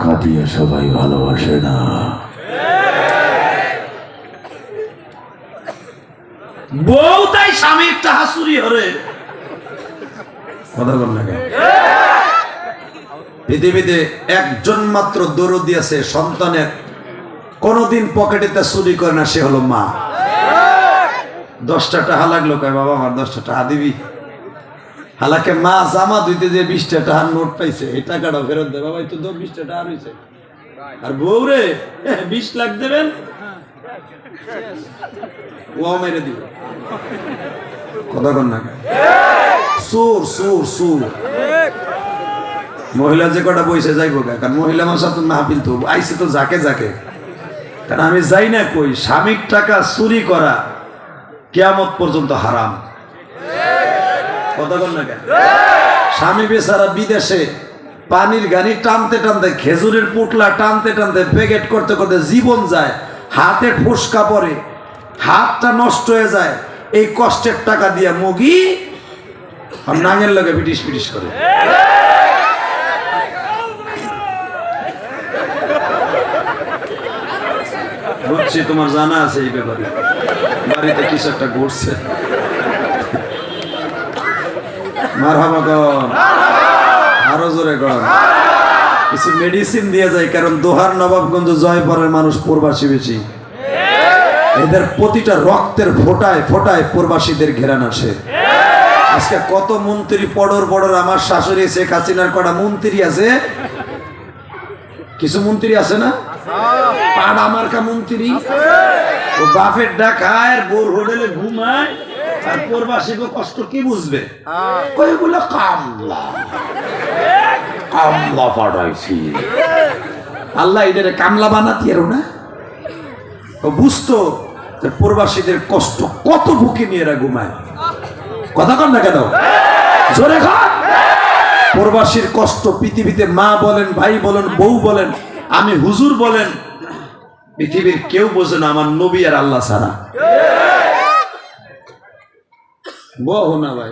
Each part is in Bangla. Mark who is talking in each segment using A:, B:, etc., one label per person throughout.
A: টাকা দিয়ে সবাই ভালোবাসে না। বউ তাই স্বামীর টাকা চুরি হরে কথা বল না কেন? পৃথিবীতে একজন মাত্র দরদি আছে, সন্তানের কোনদিন পকেটেতে চুরি করে না, সে হলো মা। 10টা টাকা লাগলো, কয় বাবা আমার 10টা টাকা দিবি। হালাকে মা জামা ধুইতে যে 20টা টাকার নোট পাইছে, এই টাকাটা ফেরত দে বাবা, তো 20টা টাকা রয়েছে। আর বউ রে 20 লাখ দেবেন, ও মেরে দিব। কথা কন না কেন? সুর সুর সুর। মহিলা যে কটা বইসে যাইব, কারণ মহিলা মাসা তো মাহফিল তো আইসে তো যাকে যাকে, কারণ আমি যাই না কই স্বামীর টাকা চুরি করা কিয়ামত পর্যন্ত হারাম। কথা বল না কেন? স্বামী বেচারা বিদেশে পানির গাড়ি টানতে টানতে, খেজুরের পুটলা টানতে টানতে, প্যাকেট করতে করতে জীবন যায়, হাতে ফোসকা পড়ে, হাতটা নষ্ট হয়ে যায়, এই কষ্টের টাকা দিয়ে মুগি আর নাঙের লগে পিটিস পিটিস করে। বুঝছি তোমার জানা আছে এই ব্যাপারে, বাড়িতে কিছু একটা ঘটছে। মারহাবা কর, আরো জোরে কর। কিছু মেডিসিন দিয়ে যায়, কারণ দোহার নবাবগঞ্জ জয়পুরের মানুষ প্রবাসী বেশি, এদের প্রতিটা রক্তের ফোটায় ফোটায় প্রবাসীদের ঘেরান আসে। আজকে কত মন্ত্রী পড়র পড়র, আমার শাশুড়ি শেখ হাসিনার কটা মন্ত্রী আছে, কিছু মন্ত্রী আছে না, পাড়া মার্কা মন্ত্রী, ও বাফের ডাকায় বোর হোটেলে ঘুমায়, আর প্রবাসী কষ্ট কি বুঝবে? কইগুলো কামলা কামলা পাঠাইছি, আল্লাহ এদের কামলা বানাতি এর না। ও বুঝতো যে প্রবাসীদের কষ্ট কত বুকে নিয়ে এরা ঘুমায়। কথা কন না কেন? জোরে খান। প্রবাসীর কষ্ট পৃথিবীতে মা বলেন, ভাই বলেন, বউ বলেন, আমি হুজুর বলেন, পৃথিবীর কেউ বোঝে না আমার নবী আর আল্লাহ ছাড়া। বহ না ভাই,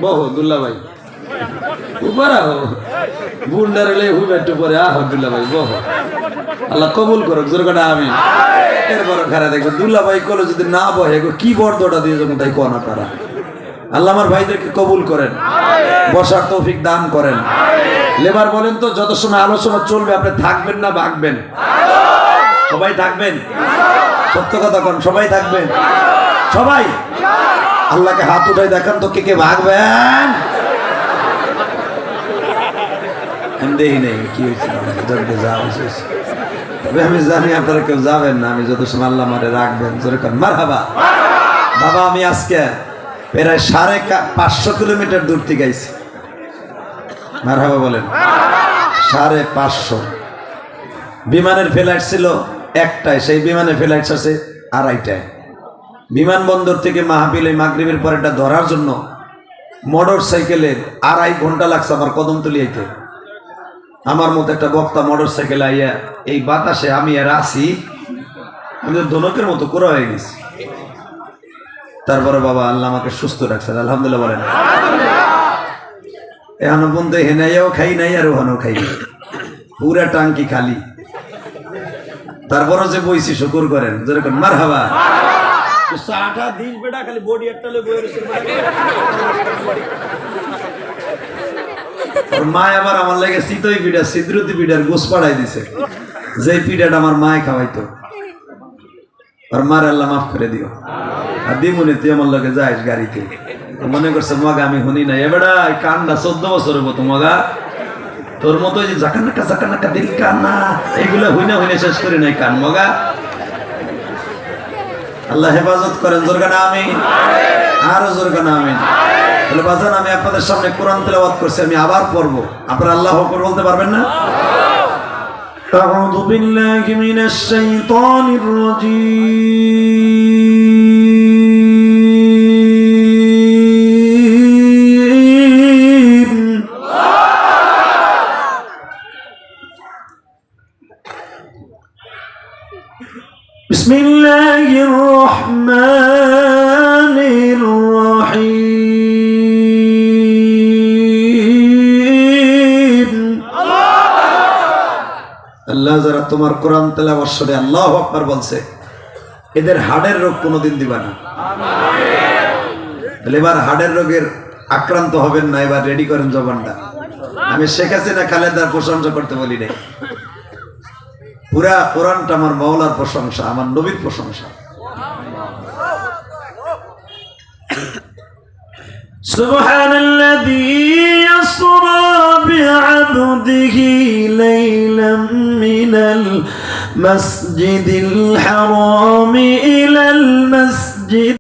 A: বহ দুল্লা ভাই, আল্লাহ কবুল করো, আমি এরপর খারাপ দেখবো দুল্লা ভাই কলো যদি না বহে কি বর্দটা দিয়ে যাবো তাই কোন আপনারা। আল্লাহ আমার ভাইদেরকে কবুল করেন, বসার তৌফিক দান করেন। লেবার বলেন তো, যত সময় আলোচনা চলবে আপনি থাকবেন না ভাগবেন? সবাই থাকবেন? সত্য কথা কন, সবাই থাকবেন? সবাই আল্লাহকে হাত উঠাই দেখান তো কে কে ভাগবেন। আমি দেখি নেই কি হয়েছিল, আমি জানি আপনারা কেউ যাবেন না, আমি যত সময় আল্লাহ মারে রাখবেন। জোরে কন মারহাবা। বাবা আমি আজকে প্রায় 550 কিলোমিটার দূর থেকে আইছি। মারহাবা বলেন। 550। বিমানের ফ্লাইট ছিল একটায়, সেই বিমানের ফ্লাইট আছে 2:30টায়। বিমানবন্দর থেকে মাহফিল এই মাগরিবের পরেটা ধরার জন্য মোটর সাইকেলে 2.5 ঘন্টা লাগছে আমার কদমতলি আইতে। আমার মতো একটা বক্তা মোটর সাইকেল আইয়া এই বাতাসে আমি আর আসি, আমি তো ধনকের মতো করা হয়ে গেছি। তারপরে বাবা আল্লাহ আমাকে সুস্থ রাখছেন, আলহামদুলিল্লাহ বলেন। এখনো পর্যন্ত হেনাইয়াও খাই নাই আর ওখানেও খাই নাই, পুরা টাঙ্কি খালি। তারপরও যে বইছি শুকুর করেন, যেরকম মারহাবা। মা আবার আমার লাগে চিতই পিঠা, সিদ্রুতি পিঠার গোস পাড়াই দিছে, যে পিঠাটা আমার মায় খাওয়াইতো। আর মার আল্লাহ মাফ করে দিও। আর দিমুনি তুই আমার লগে যাইস গাড়িতে, মনে করছে মগা আমি শুনি না এবারে কান্না 14 বছরের মতো মগা, তোর মতো যে জাকানাকা দিল কান্না এগুলো হইনা শেষ করে নাই কান মগা। আল্লাহ হেফাজত করেন, জোরগানা আমিন, আরো জোরগানা আমিন। তাহলে বাজান আমি আপনাদের সামনে কোরআন তেলাওয়াত করছি, আমি আবার পড়বো, আপনারা আল্লাহু আকবার বলতে পারবেন না? আউযু বিল্লাহি মিনাশ শাইতানির রাজীম। বিসমিল্লাহির রহমানির রহিম। আল্লাহ যারা তোমার কোরআন তেলাওয়াত শুনে আল্লাহু আকবার বলছে, এদের হাড়ের রোগ কোনোদিন দিবা না। তাহলে এবার হাড়ের রোগের আক্রান্ত হবেন না, এবার রেডি করেন জবানটা। আমি শেখ হাসিনা খালেদার প্রশংসা করতে বলি নাই, পুরা কোরআনটা আমার মাওলার প্রশংসা, আমার নবীর প্রশংসা।
B: سبحان الذي يسرى بعبده ليلا من المسجد الحرام إلى المسجد